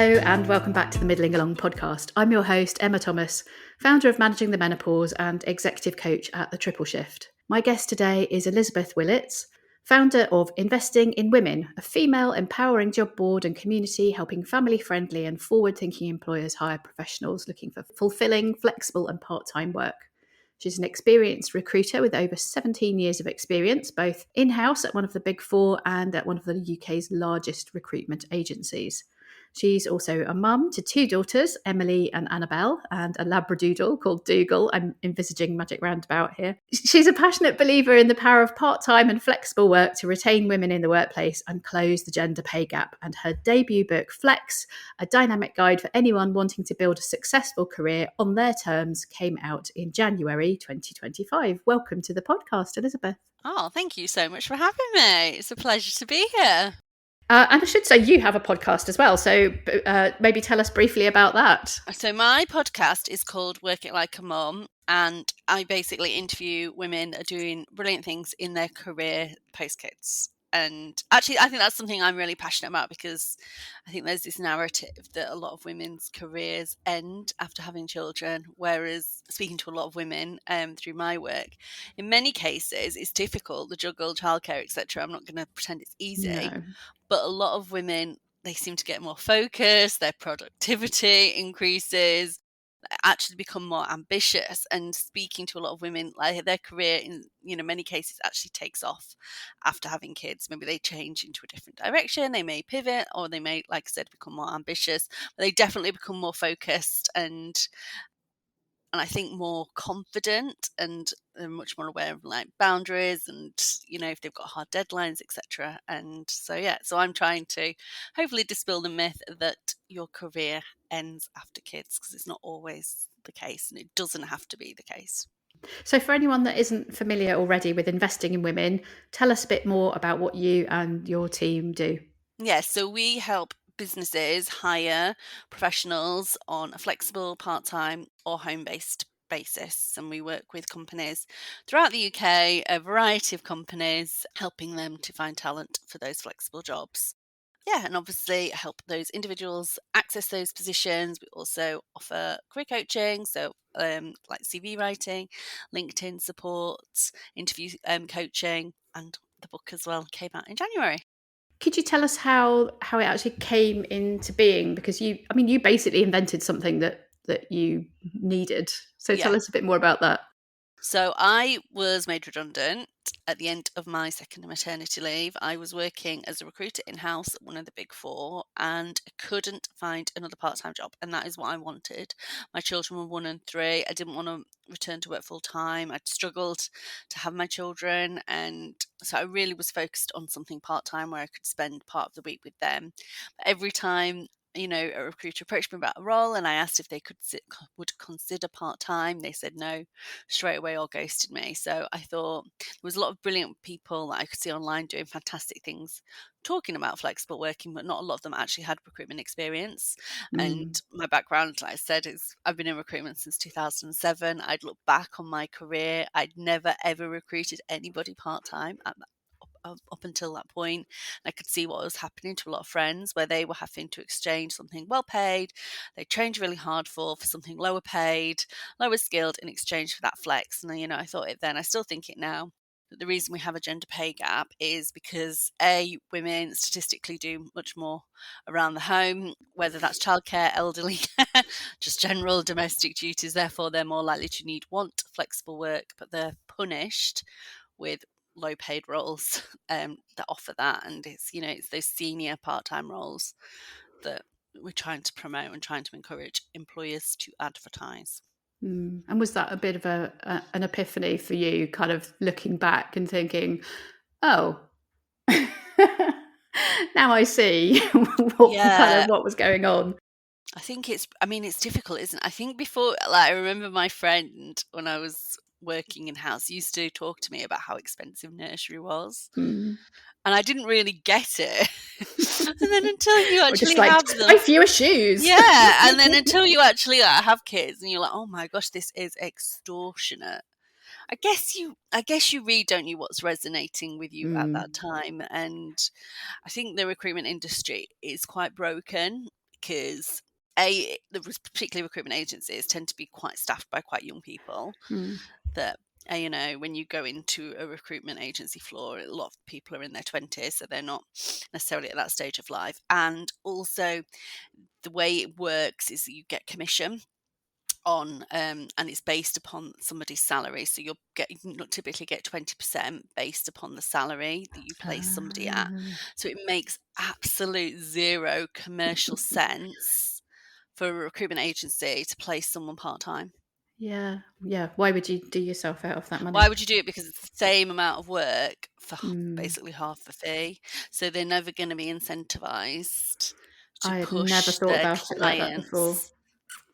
Hello and welcome back to the Middling Along podcast. I'm your host, Emma Thomas, founder of Managing the Menopause and executive coach at The Triple Shift. My guest today is Elizabeth Willetts, founder of Investing in Women, a female empowering job board and community helping family-friendly and forward-thinking employers hire professionals looking for fulfilling, flexible and part-time work. She's an experienced recruiter with over 17 years of experience, both in-house at one of the Big Four and at one of the UK's largest recruitment agencies. She's also a mum to two daughters, Emily and Annabelle, and a Labradoodle called Dougal. I'm envisaging Magic Roundabout here. She's a passionate believer in the power of part-time and flexible work to retain women in the workplace and close the gender pay gap. And her debut book, Flex, a dynamic guide for anyone wanting to build a successful career on their terms, came out in January 2025. Welcome to the podcast, Elizabeth. Oh, thank you so much for having me. It's a pleasure to be here. And I should say you have a podcast as well, so maybe tell us briefly about that. So my podcast is called Work It Like a Mum, and I basically interview women that are doing brilliant things in their career post-kids. And actually, I think that's something I'm really passionate about because I think there's this narrative that a lot of women's careers end after having children, whereas speaking to a lot of women through my work, in many cases, it's difficult, the juggle, childcare, etc. I'm not going to pretend it's easy, No. but a lot of women, they seem to get more focused, their productivity increases, actually become more ambitious, and speaking to a lot of women, like their career in many cases actually takes off after having kids. Maybe they change into a different direction, they may pivot, or they may, like I said, become more ambitious, but they definitely become more focused and I think more confident, and they're much more aware of like boundaries and if they've got hard deadlines, etc. And so I'm trying to hopefully dispel the myth that your career ends after kids, because it's not always the case, and it doesn't have to be the case. So for anyone that isn't familiar already with investing in women, tell us a bit more about what you and your team do. Yes, so we help businesses hire professionals on a flexible, part-time or home-based basis. And we work with companies throughout the UK, a variety of companies, helping them to find talent for those flexible jobs. Yeah, and obviously help those individuals access those positions. We also offer career coaching, so like CV writing, LinkedIn support, interview coaching, and the book as well came out in January. Could you tell us how it actually came into being? Because you basically invented something that you needed. So tell us a bit more about that. So I was made redundant at the end of my second maternity leave. I was working as a recruiter in-house at one of the Big Four and couldn't find another part-time job. And that is what I wanted. My children were 1 and 3. I didn't want to return to work full-time. I'd struggled to have my children. And so I really was focused on something part-time where I could spend part of the week with them. But every time a recruiter approached me about a role and I asked if they would consider part-time, they said no straight away or ghosted me. So I thought there was a lot of brilliant people that I could see online doing fantastic things, talking about flexible working, but not a lot of them actually had recruitment experience. And my background, like I said, is I've been in recruitment since 2007. I'd look back on my career. I'd never, ever recruited anybody part-time up until that point. I could see what was happening to a lot of friends where they were having to exchange something well paid, they trained really hard for something lower paid, lower skilled in exchange for that flex. And I thought it then, I still think it now, that the reason we have a gender pay gap is because women statistically do much more around the home, whether that's childcare, elderly care, just general domestic duties. Therefore, they're more likely to want flexible work, but they're punished with low paid roles that offer that. And it's those senior part-time roles that we're trying to promote and trying to encourage employers to advertise. And was that a bit of an epiphany for you, kind of looking back and thinking, oh, now I see what was going on? I think it's difficult, isn't it? I think before, like, I remember my friend when I was working in house used to talk to me about how expensive nursery was. And I didn't really get it. And then until you actually have them. Buy fewer shoes. Yeah. And then until you actually have kids and you're like, oh my gosh, this is extortionate. I guess you read, don't you, what's resonating with you at that time. And I think the recruitment industry is quite broken. because particularly recruitment agencies tend to be quite staffed by quite young people. That when you go into a recruitment agency floor, a lot of people are in their 20s, so they're not necessarily at that stage of life. And also, the way it works is that you get commission on, and it's based upon somebody's salary. So you not typically get 20% based upon the salary that you place somebody at. So it makes absolute zero commercial sense for a recruitment agency to place someone part-time. Yeah. Why would you do yourself out of that money? Why would you do it? Because it's the same amount of work for Mm. basically half the fee. So they're never going to be incentivized to I had never push thought their about it like that before. clients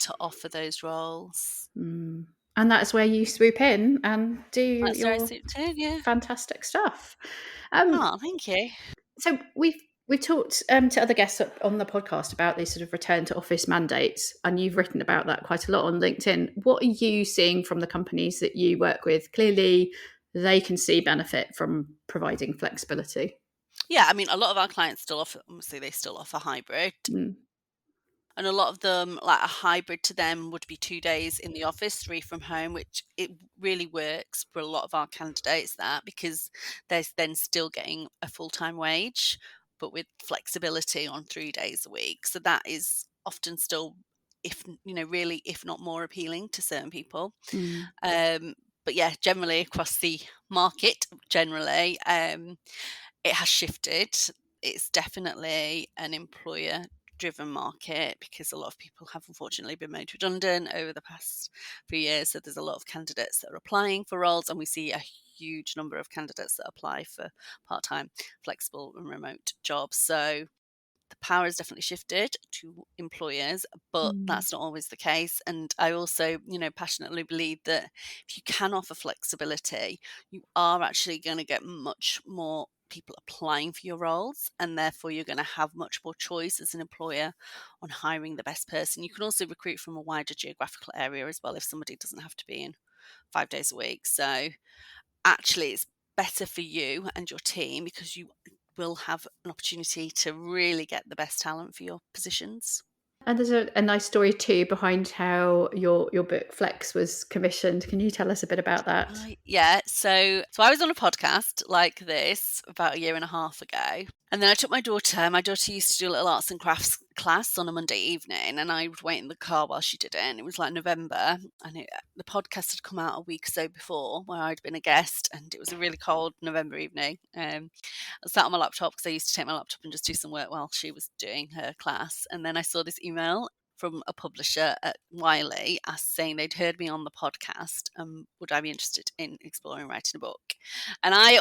to offer those roles. And that's where you swoop in and do That's where I your suit in, yeah. fantastic stuff. Um, Oh, thank you. so we've talked to other guests on the podcast about these sort of return to office mandates, and you've written about that quite a lot on LinkedIn. What are you seeing from the companies that you work with? Clearly, they can see benefit from providing flexibility. Yeah, I mean, a lot of our clients still offer, obviously, they still offer hybrid. And a lot of them, like a hybrid to them would be 2 days in the office, 3 from home, which it really works for a lot of our candidates, that because they're then still getting a full-time wage, but with flexibility on 3 days a week. So that is often still, really, if not more appealing to certain people. But yeah, generally across the market, it has shifted. It's definitely an employer driven market because a lot of people have unfortunately been made redundant over the past few years. So there's a lot of candidates that are applying for roles, and we see a huge number of candidates that apply for part-time, flexible and remote jobs. So the power has definitely shifted to employers, but that's not always the case. And I also, passionately believe that if you can offer flexibility, you are actually going to get much more people applying for your roles, and therefore you're going to have much more choice as an employer on hiring the best person. You can also recruit from a wider geographical area as well if somebody doesn't have to be in 5 days a week. So actually it's better for you and your team because you will have an opportunity to really get the best talent for your positions. And there's a nice story too behind how your book Flex was commissioned. Can you tell us a bit about that? Yeah, so I was on a podcast like this about a year and a half ago, and then I took my daughter. My daughter used to do a little arts and crafts class on a Monday evening, and I would wait in the car while she did it. And it was like November, and the podcast had come out a week or so before, where I'd been a guest, and it was a really cold November evening. I sat on my laptop because I used to take my laptop and just do some work while she was doing her class, and then I saw this email from a publisher at Wiley saying they'd heard me on the podcast and would I be interested in exploring writing a book. And I,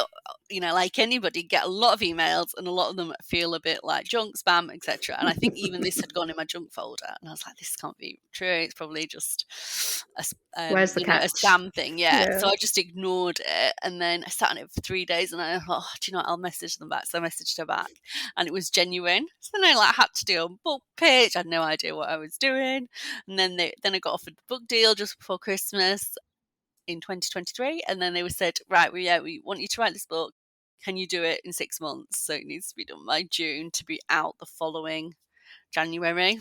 like anybody, get a lot of emails, and a lot of them feel a bit like junk, spam, etc. And I think even this had gone in my junk folder, and I was like, this can't be true. It's probably just Where's the a catch? spam thing. Yeah. Yeah. So I just ignored it, and then I sat on it for 3 days, and I thought, do you know what? I'll message them back. So I messaged her back, and it was genuine. So then I had to do a book pitch. I had no idea what I was doing, and then I got offered the book deal just before Christmas in 2023, and then they said, right, we want you to write this book. Can you do it in 6 months? So it needs to be done by June to be out the following January.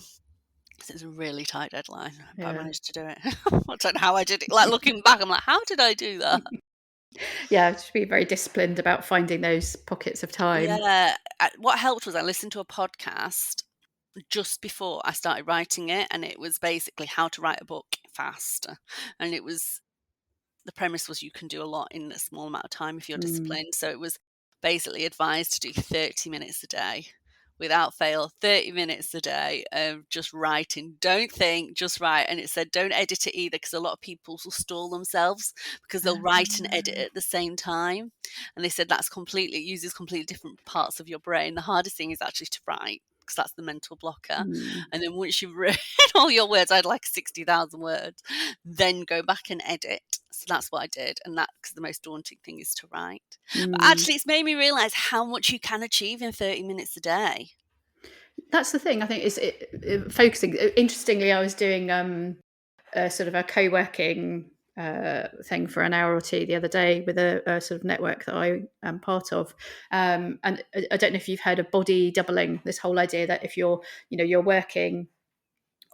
So it's a really tight deadline, but I managed to do it. I don't know how I did it. Like looking back, I'm like, how did I do that? Yeah, just be very disciplined about finding those pockets of time. Yeah. What helped was I listened to a podcast just before I started writing it, and it was basically how to write a book faster. And the premise was you can do a lot in a small amount of time if you're disciplined. So it was basically advised to do 30 minutes a day without fail, 30 minutes a day of just writing. Don't think, just write. And it said don't edit it either, because a lot of people will stall themselves because they'll write and edit at the same time. And they said it uses completely different parts of your brain. The hardest thing is actually to write, because that's the mental blocker. And then once you've written all your words, I had like 60,000 words, then go back and edit. So that's what I did. And because the most daunting thing is to write. But actually, it's made me realize how much you can achieve in 30 minutes a day. That's the thing. I think is focusing. Interestingly, I was doing a sort of a co-working thing for an hour or two the other day with a sort of network that I am part of. And I don't know if you've heard of body doubling, this whole idea that if you're working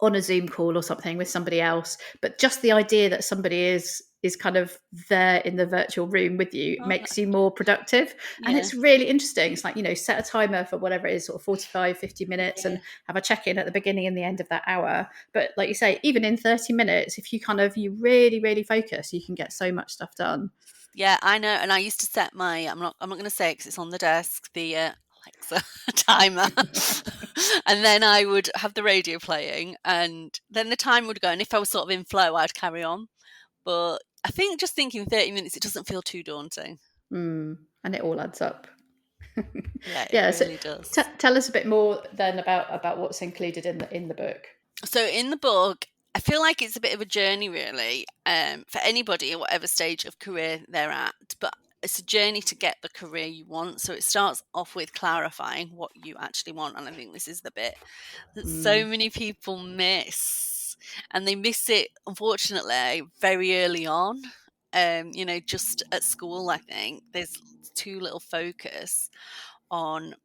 on a Zoom call or something with somebody else, but just the idea that somebody is kind of there in the virtual room with you Oh, makes you more productive. And yeah. it's really interesting. It's like, set a timer for whatever it is, sort of 45, 50 minutes, Yeah. and have a check-in at the beginning and the end of that hour. But like you say, even in 30 minutes, if you really, really focus, you can get so much stuff done. Yeah, I know. And I used to set my, I'm not going to say it 'cause it's on the desk, the Alexa timer. And then I would have the radio playing, and then the time would go. And if I was sort of in flow, I'd carry on. But I think just thinking 30 minutes, it doesn't feel too daunting. And it all adds up. Yeah, it Yeah. So really does. tell us a bit more then about what's included in the book. So in the book, I feel like it's a bit of a journey, really, for anybody at whatever stage of career they're at. But it's a journey to get the career you want. So it starts off with clarifying what you actually want. And I think this is the bit that so many people miss. And they miss it, unfortunately, very early on. Just at school, I think there's too little focus on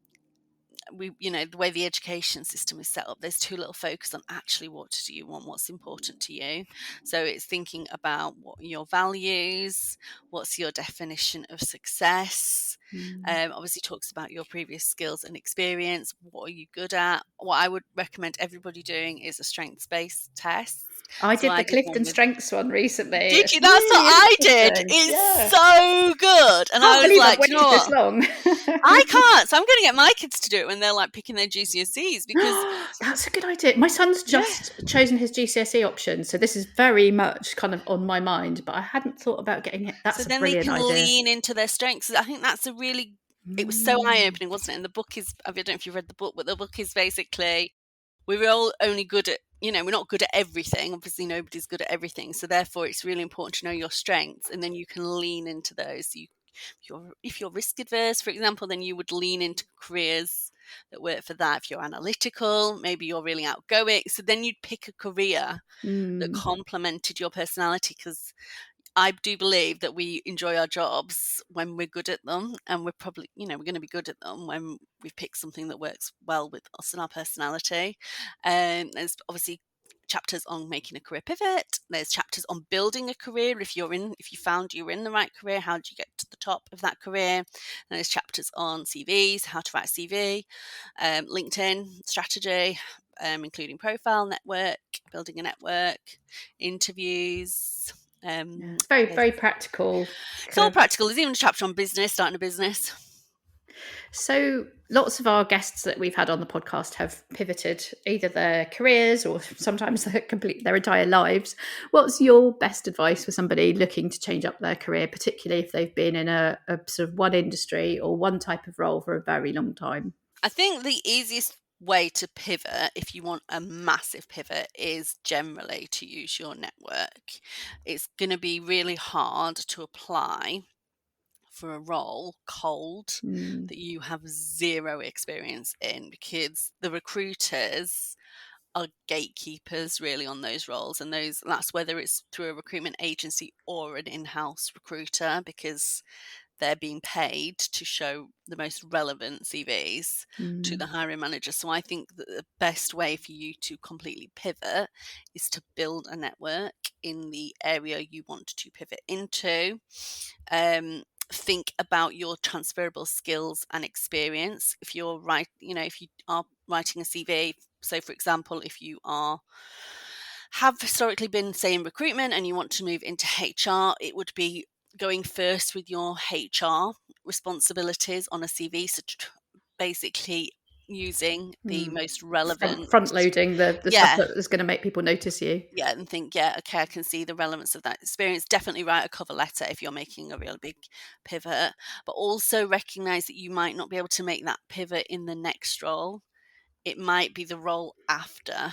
the way the education system is set up. There's too little focus on actually what do you want, what's important to you. So it's thinking about what are your values, what's your definition of success. Obviously talks about your previous skills and experience. What are you good at? What I would recommend everybody doing is a strengths-based test. I So did I the did one Clifton with. Strengths one recently. Did It's you? That's what really I did. interesting. It's Yeah. so good. And Can't I was believe like, I've "Do you know waited this what? long. I can't." So I'm going to get my kids to do it when they're like picking their GCSEs, because That's a good idea. My son's yeah. just chosen his GCSE option, so this is very much kind of on my mind, but I hadn't thought about getting it. So That's a then they brilliant can idea. lean into their strengths. I think that's a really. It was so eye opening, wasn't it? And the book is. I don't know if you've read the book, but the book is basically we're all only good at. We're not good at everything. Obviously, nobody's good at everything. So therefore, it's really important to know your strengths, and then you can lean into those. If you're risk adverse, for example, then you would lean into careers that work for that. If you're analytical, maybe you're really outgoing. So then you'd pick a career that complemented your personality, because I do believe that we enjoy our jobs when we're good at them, and we're probably, we're going to be good at them when we've picked something that works well with us and our personality. There's obviously chapters on making a career pivot. There's chapters on building a career. If you found you were in the right career, how do you get to the top of that career? And there's chapters on CVs, how to write a CV, LinkedIn strategy, including profile, network, building a network, interviews. It's very, very practical. It's all practical. There's even a chapter on business, starting a business. So lots of our guests that we've had on the podcast have pivoted either their careers or sometimes their entire lives. What's your best advice for somebody looking to change up their career, particularly if they've been in a sort of one industry or one type of role for a very long time? I think the easiest way to pivot, if you want a massive pivot, is generally to use your network. It's going to be really hard to apply for a role cold that you have zero experience in, because the recruiters are gatekeepers really on those roles, and that's whether it's through a recruitment agency or an in-house recruiter, because they're being paid to show the most relevant CVs to the hiring manager. So I think that the best way for you to completely pivot is to build a network in the area you want to pivot into. Think about your transferable skills and experience. If you are writing a CV, so for example, if you have historically been, say, in recruitment and you want to move into HR, it would be going first with your HR responsibilities on a CV. So basically using the most relevant. Front loading the stuff Yeah. that is going to make people notice you. Yeah, and think, okay, I can see the relevance of that experience. Definitely write a cover letter if you're making a real big pivot, but also recognize that you might not be able to make that pivot in the next role. It might be the role after.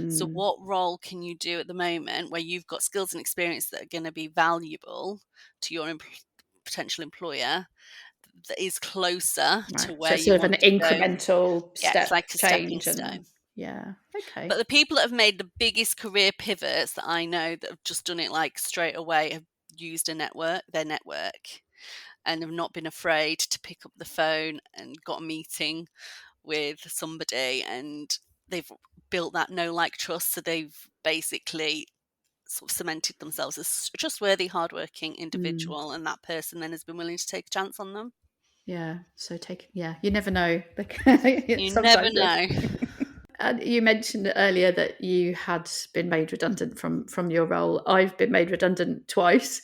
So what role can you do at the moment where you've got skills and experience that are going to be valuable to your potential employer, that is closer to Right. So where it's you sort of want an to go? incremental Yeah, it's step like a stepping change. And stone. Yeah. Okay. But the people that have made the biggest career pivots that I know that have just done it like straight away have used their network, and have not been afraid to pick up the phone and got a meeting with somebody, and they've built that know, like, trust. So they've basically sort of cemented themselves as a trustworthy, hardworking Mm. individual, and that person then has been willing to take a chance on them. Yeah. So you never know. You never Sometimes. know. And you mentioned earlier that you had been made redundant from your role. I've been made redundant twice.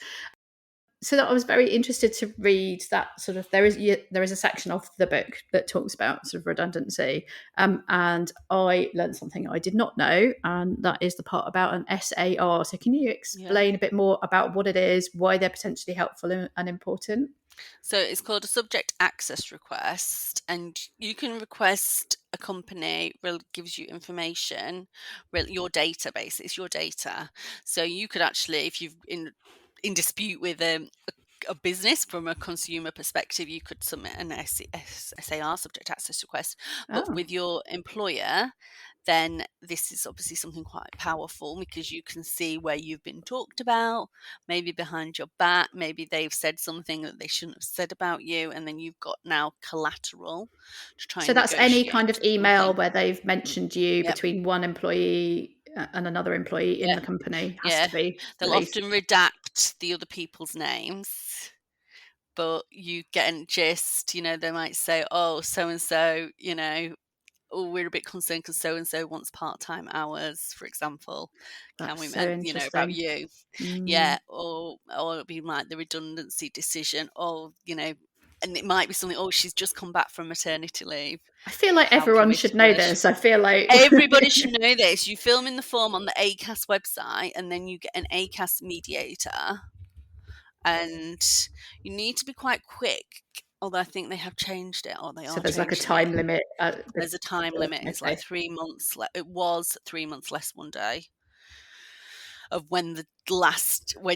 So that I was very interested to read that sort of there is a section of the book that talks about sort of redundancy, and I learned something I did not know, and that is the part about an SAR. So can you Yeah. explain a bit more about what it is, why they're potentially helpful and important? So it's called a subject access request, and you can request a company gives you information, your database. It's your data. So you could actually, if you've in dispute with a business from a consumer perspective, you could submit an SAR, subject access request. But Oh, with your employer, then this is obviously something quite powerful, because you can see where you've been talked about, maybe behind your back, maybe they've said something that they shouldn't have said about you, and then you've got now collateral to try so and that's any negotiate kind of email something. where they've mentioned you Yep, between one employee and another employee in yeah, the company has yeah. to be They'll released. often redact the other people's names, but you get a gist. They might say, "Oh, so and so, oh, we're a bit concerned because so and so wants part-time hours, for example. Can That's we, so about interesting. you?" Mm. Yeah, or it'd be like the redundancy decision, and it might be something. Oh, she's just come back from maternity leave. I feel like How can everyone we should know support her? this. I feel like Everybody should know this. You fill in the form on the ACAS website, and then you get an ACAS mediator, and you need to be quite quick. Although I think they have changed it, or they so are there's like a changing it. time limit. There's a time limit. It's like Okay. 3 months. It was 3 months less one day of when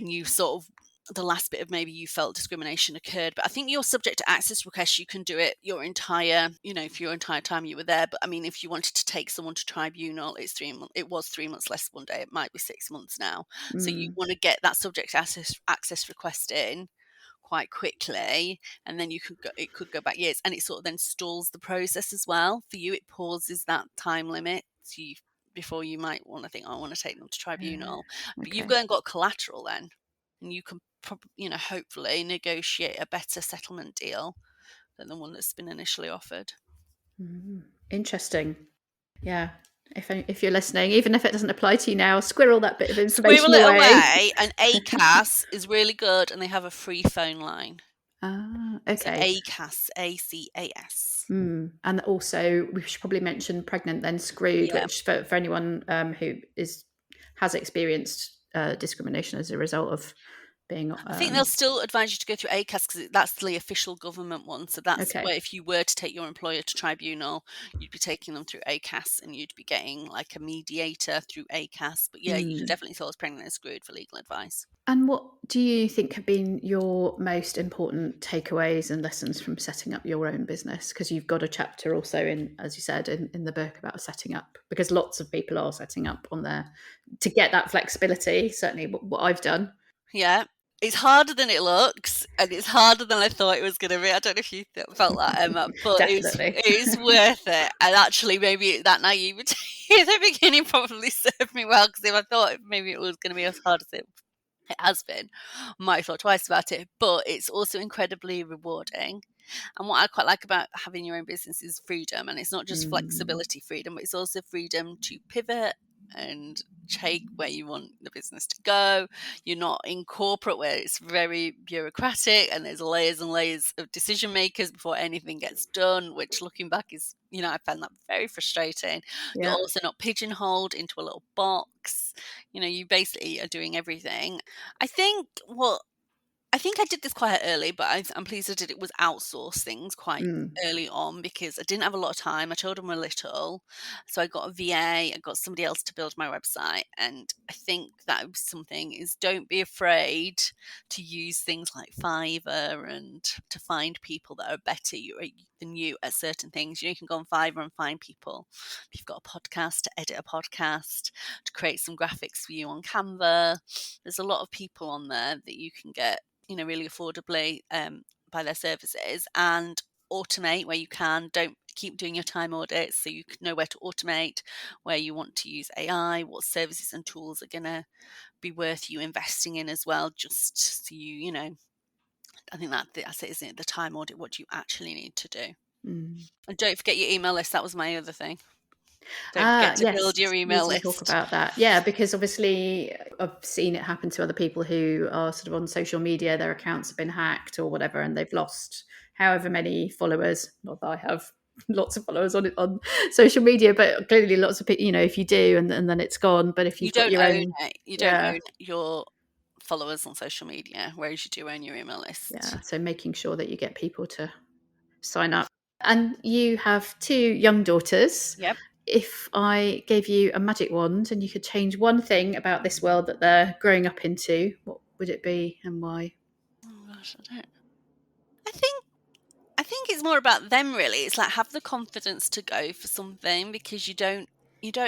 you sort of the last bit of maybe you felt discrimination occurred. But I think your subject to access request, you can do it your entire, for your entire time you were there. But I mean, if you wanted to take someone to tribunal, it's 3 months. It was 3 months less one day. It might be 6 months now. So you Mm, want to get that subject access request in quite quickly, and then it could go back years, and it sort of then stalls the process as well for you. It pauses that time limit, so before you might want to think, "Oh, I want to take them to tribunal," but you've okay. got collateral then, and you can hopefully negotiate a better settlement deal than the one that's been initially offered. Interesting. Yeah. If you're listening, even if it doesn't apply to you now, squirrel that bit of Squirrel information it away. away, and ACAS is really good, and they have a free phone line. Ah, So okay. ACAS, ACAS. And also, we should probably mention pregnant then screwed, Yeah. which for anyone who has experienced discrimination as a result of being I think they'll still advise you to go through ACAS, because that's the official government one. So that's okay. where, if you were to take your employer to tribunal, you'd be taking them through ACAS, and you'd be getting like a mediator through ACAS. But yeah, you can Mm. definitely tell us pregnant and screwed for legal advice. And what do you think have been your most important takeaways and lessons from setting up your own business? Because you've got a chapter also in, as you said, in the book about setting up, because lots of people are setting up on there to get that flexibility. Certainly what I've done. Yeah. It's harder than it looks, and it's harder than I thought it was going to be. I don't know if you felt that, Emma, but Definitely. it's worth it. And actually, maybe that naivety at the beginning probably served me well, because if I thought maybe it was going to be as hard as it has been, might have thought twice about it. But it's also incredibly rewarding. And what I quite like about having your own business is freedom. And it's not just Mm, flexibility freedom, but it's also freedom to pivot and take where you want the business to go. You're not in corporate, where it's very bureaucratic and there's layers and layers of decision makers before anything gets done, which, looking back, is, I found that very frustrating. You're yeah. also not pigeonholed into a little box. You basically are doing everything. I think what I think I did this quite early, but I'm pleased I did it, was outsource things quite Mm, early on, because I didn't have a lot of time. My children were little. So I got a VA, I got somebody else to build my website. And I think that was something, is don't be afraid to use things like Fiverr and to find people that are better. than you at certain things. You can go on Fiverr and find people. If you've got a podcast, to edit a podcast, to create some graphics for you on Canva. There's a lot of people on there that you can get, really affordably by their services, and automate where you can. Don't keep doing your time audits, so you know where to automate, where you want to use AI, what services and tools are going to be worth you investing in as well, just so I think that's it, isn't it? The time audit, what do you actually need to do? And don't forget your email list. That was my other thing. Don't forget to Yes, build your we email can talk list. about that. Yeah, because obviously I've seen it happen to other people who are sort of on social media, their accounts have been hacked or whatever, and they've lost however many followers. Not that I have lots of followers on social media, but clearly lots of people, if you do, and then it's gone. But if You you've got don't your own own, it. You don't yeah, own your followers on social media, whereas you do own your email list. yeah. So making sure that you get people to sign up. And you have 2 young daughters. Yep. If I gave you a magic wand and you could change one thing about this world that they're growing up into, what would it be and why? Oh gosh, I think it's more about them really. It's like, have the confidence to go for something, because you don't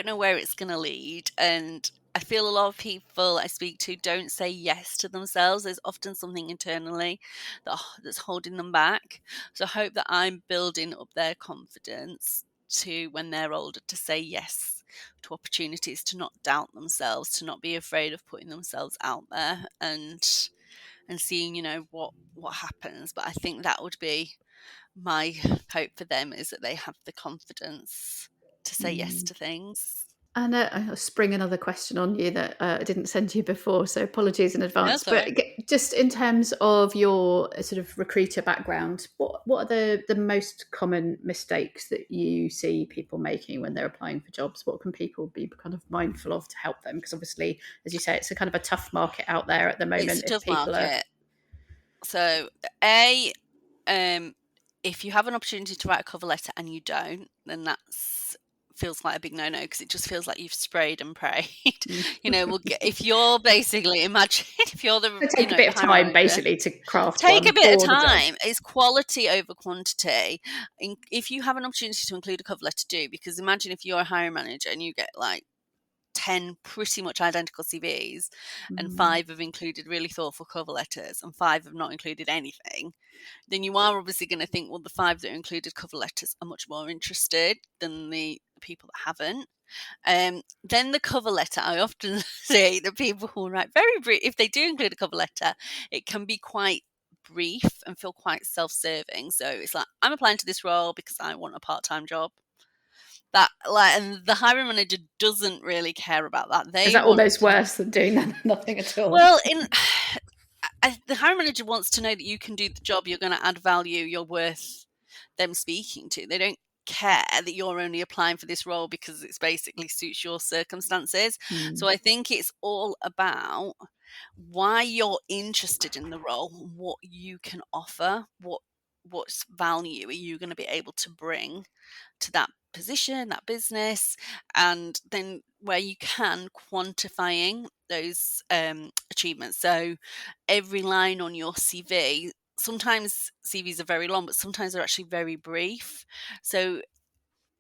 know where it's going to lead. And I feel a lot of people I speak to don't say yes to themselves. There's often something internally that's holding them back. So I hope that I'm building up their confidence to, when they're older, to say yes to opportunities, to not doubt themselves, to not be afraid of putting themselves out there, and seeing what happens. But I think that would be my hope for them, is that they have the confidence to say yes Mm. to things. And I'll spring another question on you that I didn't send you before, so apologies in Yeah, advance. But sorry. just in terms of your sort of recruiter background, what are the most common mistakes that you see people making when they're applying for jobs? What can people be kind of mindful of to help them? Because obviously, as you say, it's a kind of a tough market out there at the It's moment. a If tough people are, market. So, um, if you have an opportunity to write a cover letter and you don't, then that's feels like a big no-no, because it just feels like you've sprayed and prayed. If you're basically, imagine if you're the it take a bit of hiring time manager. basically to craft Take a one bit of for the job. time. It's quality over quantity. If you have an opportunity to include a cover letter, do, because imagine if you're a hiring manager and you get like 10 pretty much identical CVs, and Mm, 5 have included really thoughtful cover letters and 5 have not included anything, then you are obviously going to think, well, the 5 that included cover letters are much more interested than the people that haven't. Then the cover letter, I often say that people will write very brief. If they do include a cover letter, it can be quite brief and feel quite self-serving. So it's like, I'm applying to this role because I want a part-time job. And the hiring manager doesn't really care about that. is They that want almost to, worse than doing nothing at all? well, the hiring manager wants to know that you can do the job, you're going to add value, you're worth them speaking to. They don't care that you're only applying for this role because it's basically suits your circumstances. So Mm, I think it's all about why you're interested in the role, what you can offer, what's value are you going to be able to bring to that position, that business, and then where you can, quantifying those achievements. So every line on your CV, sometimes CVs are very long, but sometimes they're actually very brief. So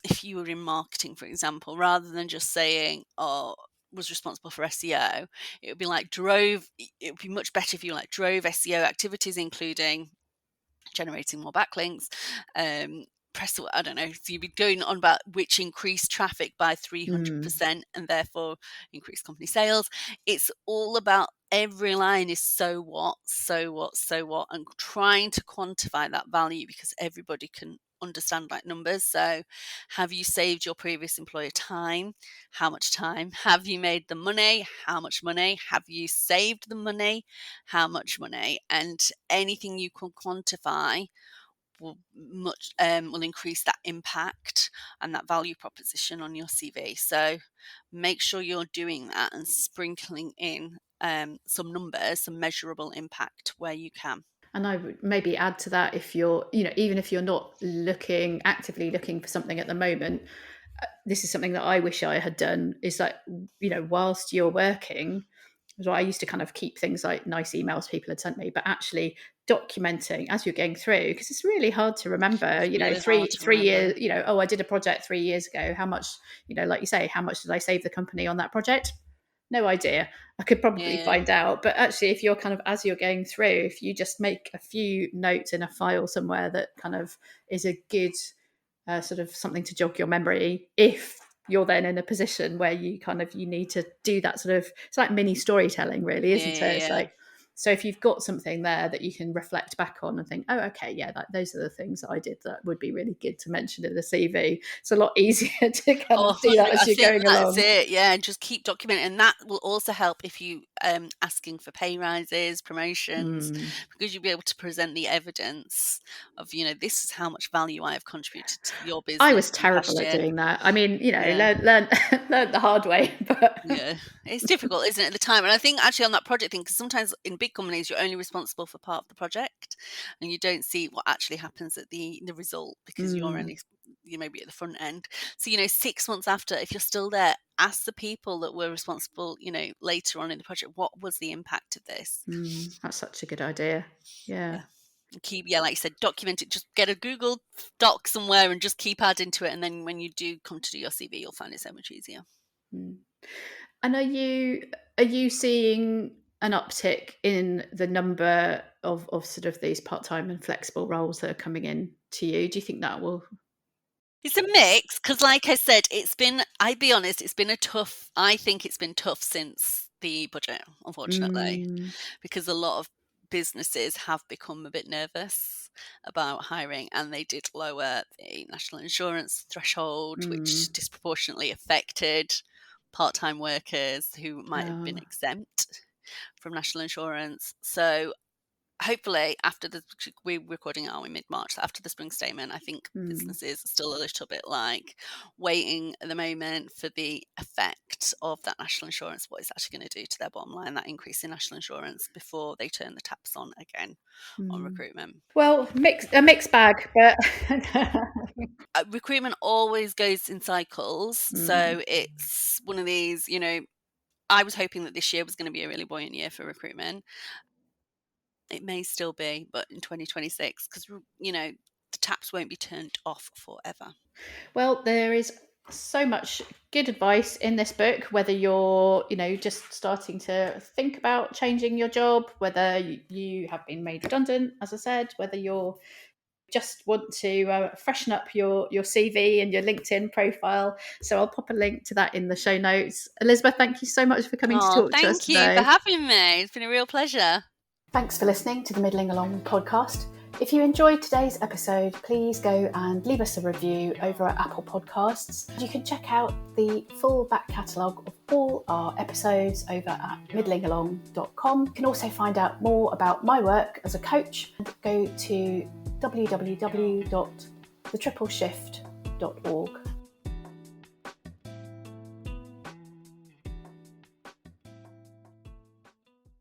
if you were in marketing, for example, rather than just saying, oh, was responsible for SEO, it would be like it would be much better if you drove SEO activities, including generating more backlinks, I don't know. So you'd be going on about which increased traffic by mm, 300% and therefore increased company sales. It's all about, every line is so what, so what, so what, and trying to quantify that value, because everybody can understand like numbers. So have you saved your previous employer time? How much time? Have you made the money? How much money? Have you saved the money? How much money? And anything you can quantify will increase that impact and that value proposition on your CV. So make sure you're doing that and sprinkling in some numbers, some measurable impact where you can. and I would maybe add to that, if you're, even if you're not actively looking for something at the moment, this is something that I wish I had done, is that, whilst you're working, so I used to kind of keep things like nice emails people had sent me, but actually documenting as you're going through, because it's really hard to remember, It's you know, really hard to 3 remember. years, you know, oh, I did a project 3 years ago. How much, you know, like you say, how much did I save the company on that project? No idea. I could probably Yeah. find out. But actually, if you're kind of, as you're going through, if you just make a few notes in a file somewhere that kind of is a good sort of something to jog your memory, if you're then in a position where you need to do that sort of, it's like mini storytelling really, isn't it? It's Yeah. like, so if you've got something there that you can reflect back on and think, oh, okay, yeah, those are the things that I did that would be really good to mention in the CV. It's a lot easier to kind Oh, of do that 100, as I you're think going that's along. it. Yeah, and just keep documenting. And that will also help if you asking for pay rises, promotions, because you'll be able to present the evidence of, you know, this is how much value I have contributed to your I business was in the past terrible at year. doing that. I mean, you know, Yeah. learn the hard way, but Yeah, it's difficult, isn't it, at the time? And I think actually on that project thing, because sometimes in big companies you're only responsible for part of the project, and you don't see what actually happens at the result because you're only you maybe at the front end. So, you know, 6 months after, if you're still there, ask the people that were responsible, you know, later on in the project, what was the impact of this? That's such a good idea. Yeah. Yeah. And keep, yeah, like you said, document it. Just get a Google Doc somewhere and just keep adding to it. And then when you do come to do your CV, you'll find it so much easier. Mm. And are you seeing an uptick in the number of sort of these part-time and flexible roles that are coming in to you? Do you think that will? It's a mix because, like I said, I'd be honest, I think it's been tough since the budget, unfortunately, Mm, because a lot of businesses have become a bit nervous about hiring, and they did lower the national insurance threshold, which mm, disproportionately affected part-time workers who might have been oh, exempt from national insurance. So hopefully we're recording are in mid-March, so after the spring statement, I think businesses are still a little bit like waiting at the moment for the effect of that national insurance, what it's actually going to do to their bottom line, that increase in national insurance, before they turn the taps on again on recruitment. Well, a mixed bag, but Recruitment always goes in cycles, mm, so it's one of these, you know, I was hoping that this year was going to be a really buoyant year for recruitment. It may still be, but in 2026, because, you know, the taps won't be turned off forever. well, there is so much good advice in this book, whether you're, you know, just starting to think about changing your job, whether you have been made redundant, as I said, whether you're just want to freshen up your CV and your LinkedIn profile. So I'll pop a link to that in the show notes. Elizabeth, thank you so much for coming to Oh, talk to us thank you for today. having me. It's been a real pleasure. Thanks for listening to the Middling Along podcast. If you enjoyed today's episode, please go and leave us a review over at Apple Podcasts. You can check out the full back catalogue of all our episodes over at middlingalong.com. You can also find out more about my work as a coach. Go to www.thetripleshift.org.